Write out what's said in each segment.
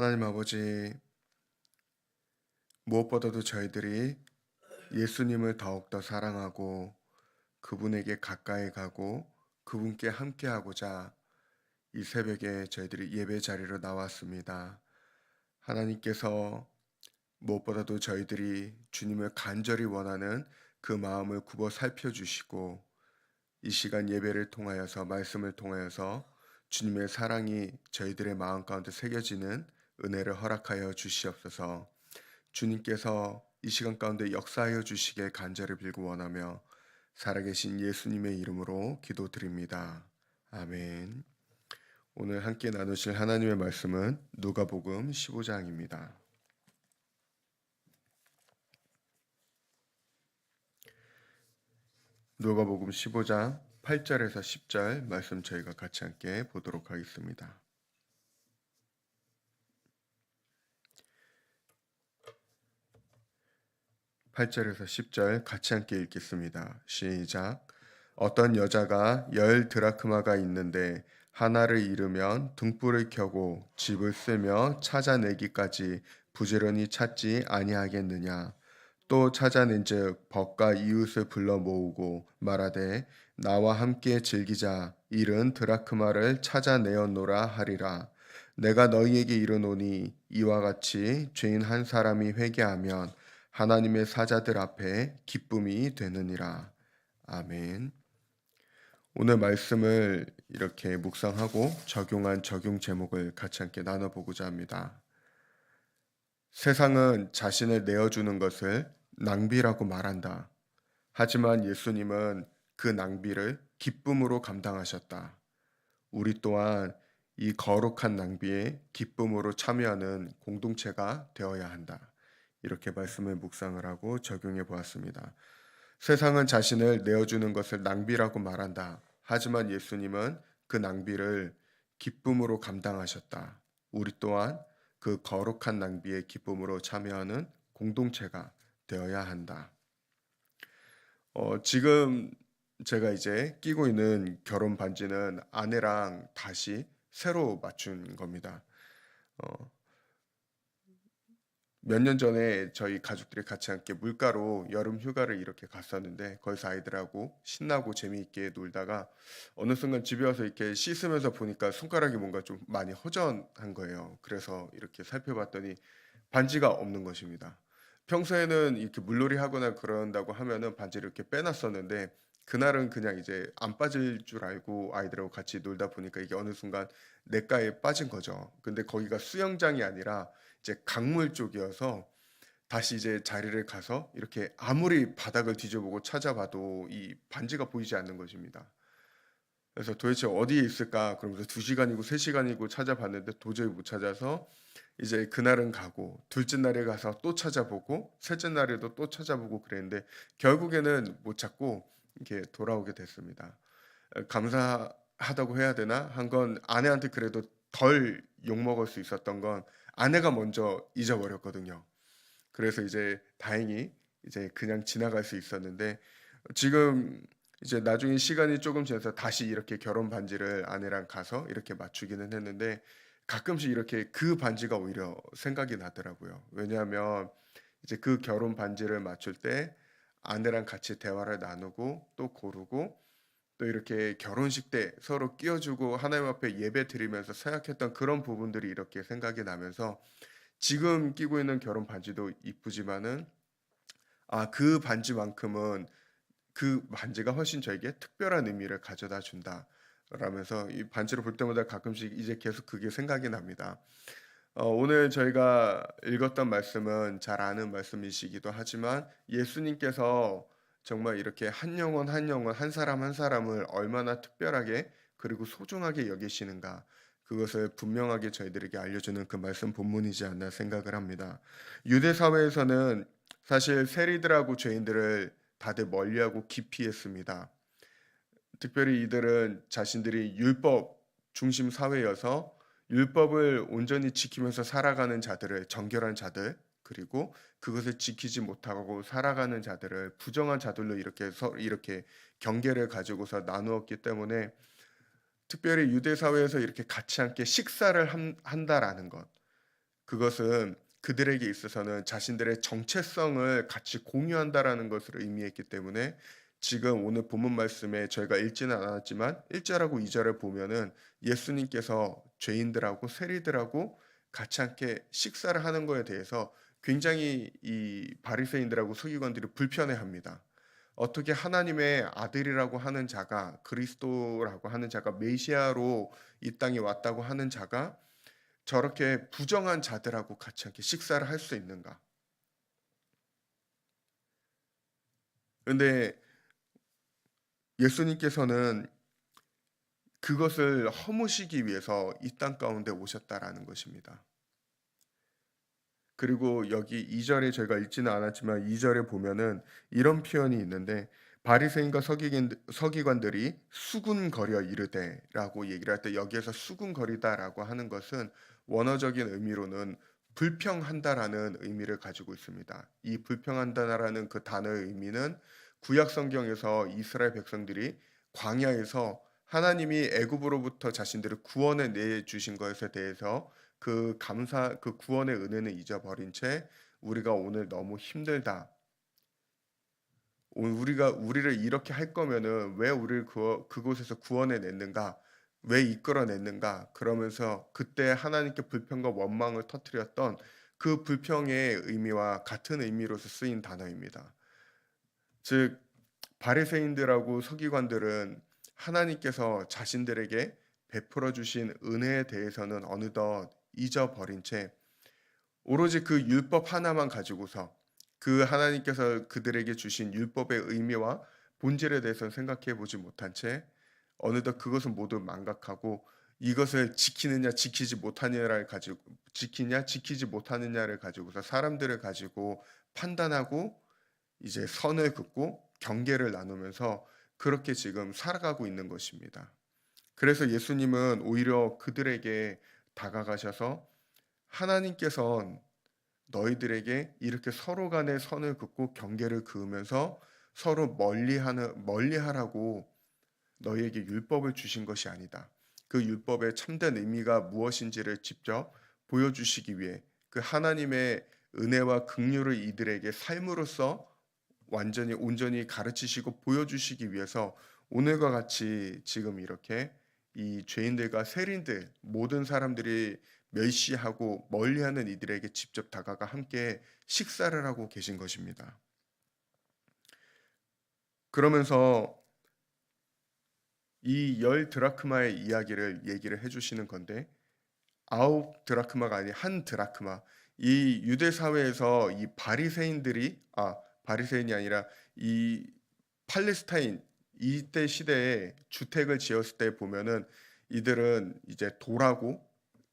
하나님 아버지, 무엇보다도 저희들이 예수님을 더욱더 사랑하고 그분에게 가까이 가고 그분께 함께하고자 이 새벽에 저희들이 예배 자리로 나왔습니다. 하나님께서 무엇보다도 저희들이 주님을 간절히 원하는 그 마음을 굽어 살펴주시고 이 시간 예배를 통하여서 말씀을 통하여서 주님의 사랑이 저희들의 마음 가운데 새겨지는 은혜를 허락하여 주시옵소서. 주님께서 이 시간 가운데 역사하여 주시길 간절히 빌고 원하며 살아계신 예수님의 이름으로 기도드립니다. 아멘. 오늘 함께 나누실 하나님의 말씀은 누가복음 15장입니다. 누가복음 15장 8절에서 10절 말씀 저희가 같이 함께 보도록 하겠습니다. 8절에서 10절 같이 함께 읽겠습니다. 시작. 어떤 여자가 10드라크마가 있는데 하나를 잃으면 등불을 켜고 집을 쓰며 찾아내기까지 부지런히 찾지 아니하겠느냐. 또 찾아낸즉 벗과 이웃을 불러 모으고 말하되 나와 함께 즐기자. 잃은 드라크마를 찾아내었노라 하리라. 내가 너희에게 이르노니 이와 같이 죄인 한 사람이 회개하면 하나님의 사자들 앞에 기쁨이 되느니라. 아멘. 오늘 말씀을 이렇게 묵상하고 적용한 적용 제목을 같이 함께 나눠보고자 합니다. 세상은 자신을 내어주는 것을 낭비라고 말한다. 하지만 예수님은 그 낭비를 기쁨으로 감당하셨다. 우리 또한 이 거룩한 낭비에 기쁨으로 참여하는 공동체가 되어야 한다. 이렇게 말씀을 묵상을 하고 적용해 보았습니다. 세상은 자신을 내어주는 것을 낭비라고 말한다. 하지만 예수님은 그 낭비를 기쁨으로 감당하셨다. 우리 또한 그 거룩한 낭비에 기쁨으로 참여하는 공동체가 되어야 한다. 지금 제가 이제 끼고 있는 결혼 반지는 아내랑 다시 새로 맞춘 겁니다. 어, 몇 년 전에 저희 가족들이 같이 함께 물가로 여름 휴가를 이렇게 갔었는데 거기서 아이들하고 신나고 재미있게 놀다가 어느 순간 집에 와서 이렇게 씻으면서 보니까 손가락이 뭔가 좀 많이 허전한 거예요. 그래서 이렇게 살펴봤더니 반지가 없는 것입니다. 평소에는 이렇게 물놀이 하거나 그런다고 하면은 반지를 이렇게 빼놨었는데 그날은 그냥 이제 안 빠질 줄 알고 아이들하고 같이 놀다 보니까 이게 어느 순간 냇가에 빠진 거죠. 근데 거기가 수영장이 아니라 이제 강물 쪽이어서 다시 이제 자리를 가서 이렇게 아무리 바닥을 뒤져보고 찾아봐도 이 반지가 보이지 않는 것입니다. 그래서 도대체 어디에 있을까? 그러면서 2시간이고 3시간이고 찾아봤는데 도저히 못 찾아서 이제 그날은 가고 둘째 날에 가서 또 찾아보고 셋째 날에도 또 찾아보고 그랬는데 결국에는 못 찾고 이렇게 돌아오게 됐습니다. 감사하다고 해야 되나? 한 건 아내한테 그래도 덜 욕먹을 수 있었던 건 아내가 먼저 잊어버렸거든요. 그래서 이제 다행히 이제 그냥 지나갈 수 있었는데 지금 이제 나중에 시간이 조금 지나서 다시 이렇게 결혼 반지를 아내랑 가서 이렇게 맞추기는 했는데 가끔씩 이렇게 그 반지가 오히려 생각이 나더라고요. 왜냐하면 이제 그 결혼 반지를 맞출 때 아내랑 같이 대화를 나누고 또 고르고 또 이렇게 결혼식 때 서로 끼워주고 하나님 앞에 예배 드리면서 생각했던 그런 부분들이 이렇게 생각이 나면서 지금 끼고 있는 결혼 반지도 이쁘지만은 그 반지만큼은 그 반지가 훨씬 저에게 특별한 의미를 가져다 준다. 라면서 이 반지를 볼 때마다 가끔씩 이제 계속 그게 생각이 납니다. 오늘 저희가 읽었던 말씀은 잘 아는 말씀이시기도 하지만 예수님께서 정말 이렇게 한 영혼 한 영혼 한 사람 한 사람을 얼마나 특별하게 그리고 소중하게 여기시는가 그것을 분명하게 저희들에게 알려주는 그 말씀 본문이지 않나 생각을 합니다. 유대 사회에서는 사실 세리들하고 죄인들을 다들 멀리하고 기피했습니다. 특별히 이들은 자신들이 율법 중심 사회여서 율법을 온전히 지키면서 살아가는 자들을 정결한 자들 그리고 그것을 지키지 못하고 살아가는 자들을 부정한 자들로 이렇게 경계를 가지고서 나누었기 때문에 특별히 유대 사회에서 이렇게 같이 함께 식사를 한다라는 것 그것은 그들에게 있어서는 자신들의 정체성을 같이 공유한다라는 것을 의미했기 때문에 지금 오늘 본문 말씀에 저희가 읽지는 않았지만 1 절하고 2 절을 보면은 예수님께서 죄인들하고 세리들하고 같이 함께 식사를 하는 거에 대해서 굉장히 이 바리새인들하고 서기관들이 불편해합니다. 어떻게 하나님의 아들이라고 하는 자가, 그리스도라고 하는 자가, 메시아로 이 땅에 왔다고 하는 자가 저렇게 부정한 자들하고 같이 함께 식사를 할 수 있는가? 근데 예수님께서는 그것을 허무시기 위해서 이 땅 가운데 오셨다라는 것입니다. 그리고 여기 2 절에 저희가 읽지는 않았지만 2 절에 보면은 이런 표현이 있는데 바리새인과 서기관들이 수군거려 이르되라고 얘기를 할 때 여기에서 수군거리다라고 하는 것은 원어적인 의미로는 불평한다라는 의미를 가지고 있습니다. 이 불평한다라는 그 단어의 의미는 구약 성경에서 이스라엘 백성들이 광야에서 하나님이 애굽으로부터 자신들을 구원해 내 주신 것에 대해서 그 구원의 은혜는 잊어버린 채 우리가 오늘 너무 힘들다. 우리가 우리를 이렇게 할 거면은 왜 우리를 그곳에서 구원해 냈는가? 왜 이끌어 냈는가? 그러면서 그때 하나님께 불평과 원망을 터뜨렸던 그 불평의 의미와 같은 의미로서 쓰인 단어입니다. 즉 바리새인들하고 서기관들은 하나님께서 자신들에게 베풀어 주신 은혜에 대해서는 어느덧 잊어버린 채 오로지 그 율법 하나만 가지고서 그 하나님께서 그들에게 주신 율법의 의미와 본질에 대해서는 생각해 보지 못한 채 어느덧 그것을 모두 망각하고 이것을 지키냐 지키지 못하느냐를 가지고서 사람들을 가지고 판단하고 이제 선을 긋고 경계를 나누면서 그렇게 지금 살아가고 있는 것입니다. 그래서 예수님은 오히려 그들에게 다가가셔서 하나님께선 너희들에게 이렇게 서로 간의 선을 긋고 경계를 그으면서 서로 멀리하라고 너희에게 율법을 주신 것이 아니다. 그 율법의 참된 의미가 무엇인지를 직접 보여주시기 위해 그 하나님의 은혜와 긍휼을 이들에게 삶으로써 완전히 온전히 가르치시고 보여주시기 위해서 오늘과 같이 지금 이렇게 이 죄인들과 세린들 모든 사람들이 멸시하고 멀리하는 이들에게 직접 다가가 함께 식사를 하고 계신 것입니다. 그러면서 이 열 드라크마의 이야기를 얘기를 해주시는 건데 아홉 드라크마가 아닌 한 드라크마. 이 유대 사회에서 이 바리새인이 아니라 이 팔레스타인 이때 시대에 주택을 지었을 때 보면은 이들은 이제 돌하고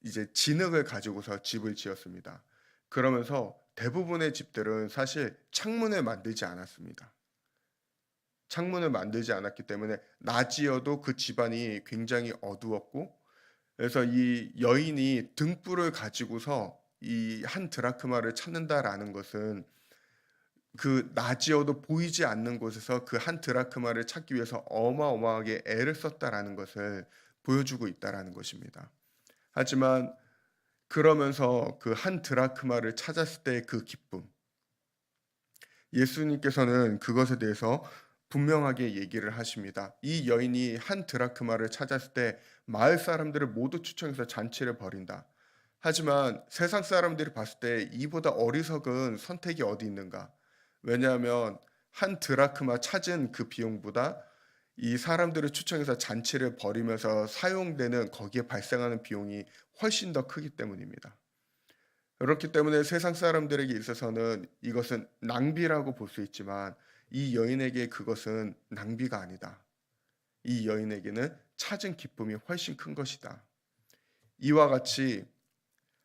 이제 진흙을 가지고서 집을 지었습니다. 그러면서 대부분의 집들은 사실 창문을 만들지 않았습니다. 창문을 만들지 않았기 때문에 낮이어도 그 집안이 굉장히 어두웠고 그래서 이 여인이 등불을 가지고서 이 한 드라크마를 찾는다라는 것은 그 낮이어도 보이지 않는 곳에서 그 한 드라크마를 찾기 위해서 어마어마하게 애를 썼다라는 것을 보여주고 있다라는 것입니다. 하지만 그러면서 그 한 드라크마를 찾았을 때의 그 기쁨, 예수님께서는 그것에 대해서 분명하게 얘기를 하십니다. 이 여인이 한 드라크마를 찾았을 때 마을 사람들을 모두 추청해서 잔치를 벌인다. 하지만 세상 사람들이 봤을 때 이보다 어리석은 선택이 어디 있는가? 왜냐하면 한 드라크마 찾은 그 비용보다 이 사람들을 추청해서 잔치를 벌이면서 사용되는 거기에 발생하는 비용이 훨씬 더 크기 때문입니다. 그렇기 때문에 세상 사람들에게 있어서는 이것은 낭비라고 볼 수 있지만 이 여인에게 그것은 낭비가 아니다. 이 여인에게는 찾은 기쁨이 훨씬 큰 것이다. 이와 같이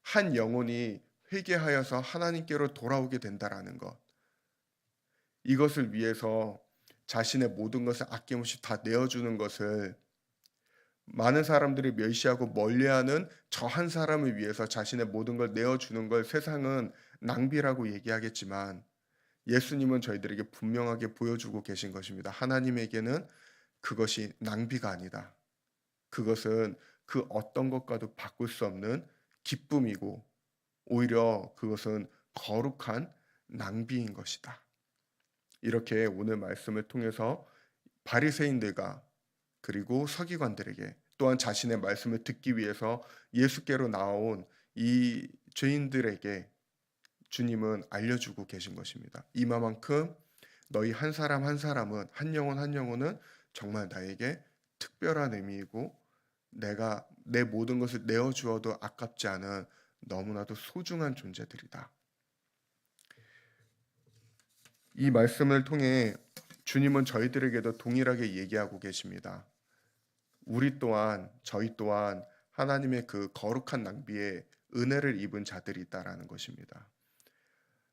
한 영혼이 회개하여서 하나님께로 돌아오게 된다라는 것. 이것을 위해서 자신의 모든 것을 아낌없이 다 내어주는 것을 많은 사람들이 멸시하고 멀리하는 저 한 사람을 위해서 자신의 모든 걸 내어주는 걸 세상은 낭비라고 얘기하겠지만 예수님은 저희들에게 분명하게 보여주고 계신 것입니다. 하나님에게는 그것이 낭비가 아니다. 그것은 그 어떤 것과도 바꿀 수 없는 기쁨이고 오히려 그것은 거룩한 낭비인 것이다. 이렇게 오늘 말씀을 통해서 바리새인들과 그리고 서기관들에게 또한 자신의 말씀을 듣기 위해서 예수께로 나온 이 죄인들에게 주님은 알려주고 계신 것입니다. 이마만큼 너희 한 사람 한 사람은 한 영혼 한 영혼은 정말 나에게 특별한 의미이고 내가 내 모든 것을 내어 주어도 아깝지 않은 너무나도 소중한 존재들이다. 이 말씀을 통해 주님은 저희들에게도 동일하게 얘기하고 계십니다. 우리 또한 저희 또한 하나님의 그 거룩한 낭비에 은혜를 입은 자들이 있다라는 것입니다.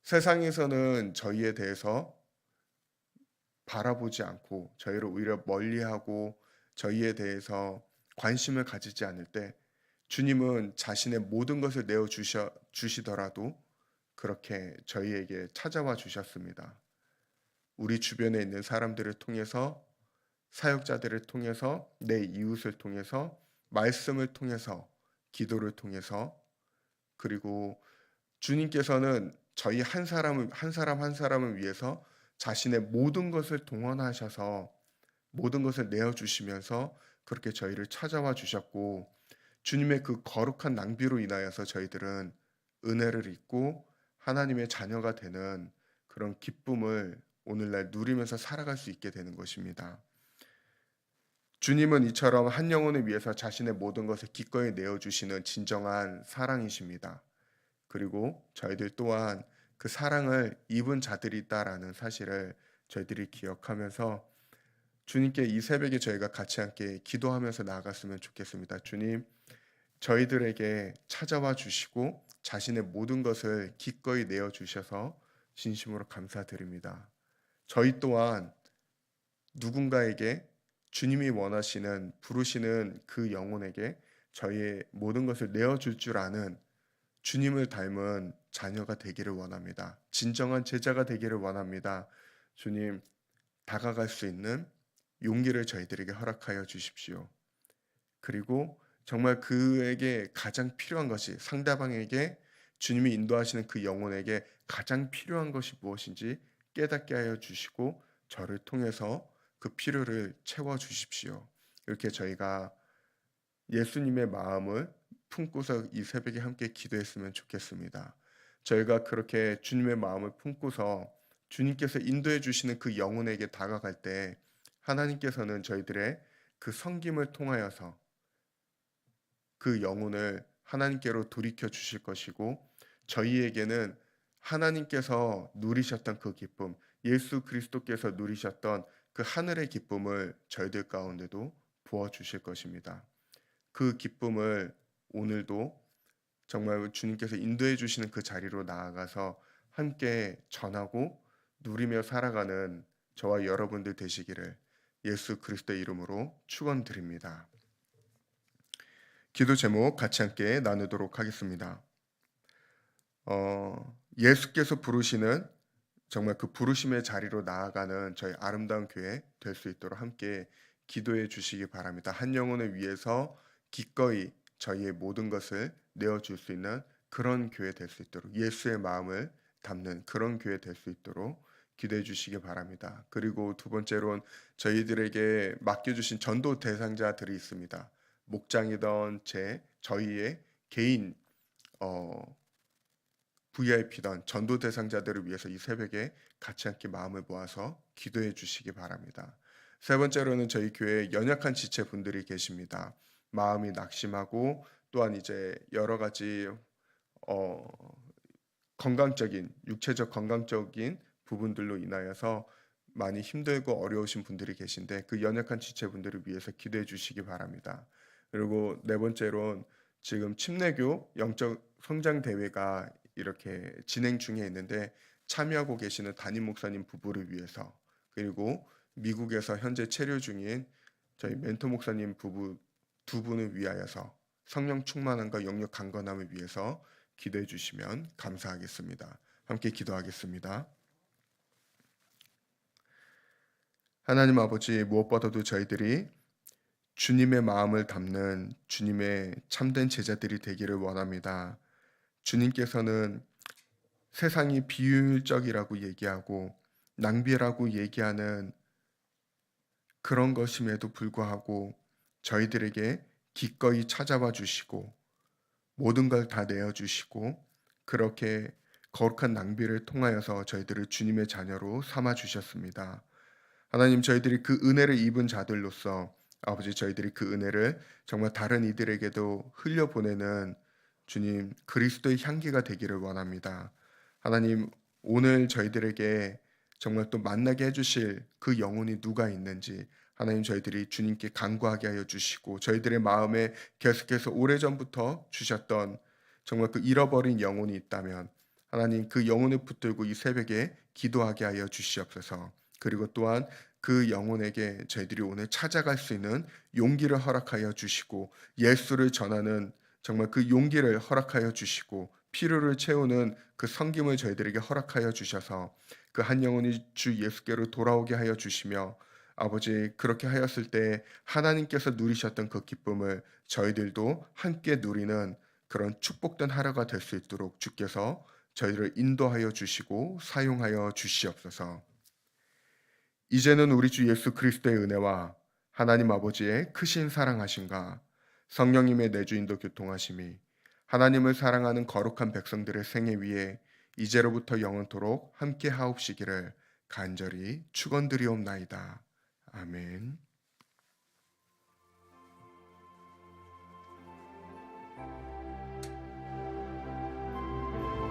세상에서는 저희에 대해서 바라보지 않고 저희를 오히려 멀리하고 저희에 대해서 관심을 가지지 않을 때 주님은 자신의 모든 것을 내어 주시더라도 그렇게 저희에게 찾아와 주셨습니다. 우리 주변에 있는 사람들을 통해서 사역자들을 통해서 내 이웃을 통해서 말씀을 통해서 기도를 통해서 그리고 주님께서는 저희 한 사람 한 사람을 위해서 자신의 모든 것을 동원하셔서 모든 것을 내어 주시면서 그렇게 저희를 찾아와 주셨고 주님의 그 거룩한 낭비로 인하여서 저희들은 은혜를 입고 하나님의 자녀가 되는 그런 기쁨을 오늘날 누리면서 살아갈 수 있게 되는 것입니다. 주님은 이처럼 한 영혼을 위해서 자신의 모든 것을 기꺼이 내어 주시는 진정한 사랑이십니다. 그리고 저희들 또한 그 사랑을 입은 자들이 있다라는 사실을 저희들이 기억하면서 주님께 이 새벽에 저희가 같이 함께 기도하면서 나아갔으면 좋겠습니다. 주님, 저희들에게 찾아와 주시고 자신의 모든 것을 기꺼이 내어 주셔서 진심으로 감사드립니다. 저희 또한 누군가에게 주님이 원하시는 부르시는 그 영혼에게 저희의 모든 것을 내어 줄 아는 주님을 닮은 자녀가 되기를 원합니다. 진정한 제자가 되기를 원합니다. 주님, 다가갈 수 있는 용기를 저희들에게 허락하여 주십시오. 그리고 정말 그에게 가장 필요한 것이 상대방에게 주님이 인도하시는 그 영혼에게 가장 필요한 것이 무엇인지 깨닫게 하여 주시고 저를 통해서 그 필요를 채워 주십시오. 이렇게 저희가 예수님의 마음을 품고서 이 새벽에 함께 기도했으면 좋겠습니다. 저희가 그렇게 주님의 마음을 품고서 주님께서 인도해 주시는 그 영혼에게 다가갈 때 하나님께서는 저희들의 그 섬김을 통하여서 그 영혼을 하나님께로 돌이켜 주실 것이고 저희에게는 하나님께서 누리셨던 그 기쁨, 예수 그리스도께서 누리셨던 그 하늘의 기쁨을 저희들 가운데도 부어 주실 것입니다. 그 기쁨을 오늘도 정말 주님께서 인도해 주시는 그 자리로 나아가서 함께 전하고 누리며 살아가는 저와 여러분들 되시기를 예수 그리스도의 이름으로 축원드립니다. 기도 제목 같이 함께 나누도록 하겠습니다. 예수께서 부르시는 정말 그 부르심의 자리로 나아가는 저희 아름다운 교회 될 수 있도록 함께 기도해 주시기 바랍니다. 한 영혼을 위해서 기꺼이 저희의 모든 것을 내어줄 수 있는 그런 교회 될 수 있도록 예수의 마음을 담는 그런 교회 될 수 있도록 기도해 주시기 바랍니다. 그리고 두 번째로는 저희들에게 맡겨주신 전도 대상자들이 있습니다. 목장이던 저희의 개인 VIP던 전도 대상자들을 위해서 이 새벽에 같이 함께 마음을 모아서 기도해 주시기 바랍니다. 세 번째로는 저희 교회에 연약한 지체분들이 계십니다. 마음이 낙심하고 또한 이제 여러 가지 어, 건강적인 육체적 건강적인 부분들로 인하여서 많이 힘들고 어려우신 분들이 계신데 그 연약한 지체분들을 위해서 기도해 주시기 바랍니다. 그리고 네 번째로는 지금 침례교 영적 성장 대회가 이렇게 진행 중에 있는데 참여하고 계시는 담임 목사님 부부를 위해서 그리고 미국에서 현재 체류 중인 저희 멘토 목사님 부부 두 분을 위하여서 성령 충만함과 영역 강건함을 위해서 기도해 주시면 감사하겠습니다. 함께 기도하겠습니다. 하나님 아버지, 무엇보다도 저희들이 주님의 마음을 담는 주님의 참된 제자들이 되기를 원합니다. 주님께서는 세상이 비효율적이라고 얘기하고 낭비라고 얘기하는 그런 것임에도 불구하고 저희들에게 기꺼이 찾아와 주시고 모든 걸 다 내어 주시고 그렇게 거룩한 낭비를 통하여서 저희들을 주님의 자녀로 삼아 주셨습니다. 하나님, 저희들이 그 은혜를 입은 자들로서 아버지, 저희들이 그 은혜를 정말 다른 이들에게도 흘려보내는 주님 그리스도의 향기가 되기를 원합니다. 하나님, 오늘 저희들에게 정말 또 만나게 해주실 그 영혼이 누가 있는지 하나님, 저희들이 주님께 간구하게 하여 주시고 저희들의 마음에 계속해서 오래전부터 주셨던 정말 그 잃어버린 영혼이 있다면 하나님, 그 영혼을 붙들고 이 새벽에 기도하게 하여 주시옵소서. 그리고 또한 그 영혼에게 저희들이 오늘 찾아갈 수 있는 용기를 허락하여 주시고 예수를 전하는 정말 그 용기를 허락하여 주시고 필요를 채우는 그 섬김을 저희들에게 허락하여 주셔서 그 한 영혼이 주 예수께로 돌아오게 하여 주시며 아버지, 그렇게 하였을 때 하나님께서 누리셨던 그 기쁨을 저희들도 함께 누리는 그런 축복된 하루가 될 수 있도록 주께서 저희를 인도하여 주시고 사용하여 주시옵소서. 이제는 우리 주 예수 그리스도의 은혜와 하나님 아버지의 크신 사랑하심과 성령님의 내주인도 교통하심이 하나님을 사랑하는 거룩한 백성들의 생애 위에 이제로부터 영원토록 함께 하옵시기를 간절히 축원드리옵나이다. 아멘.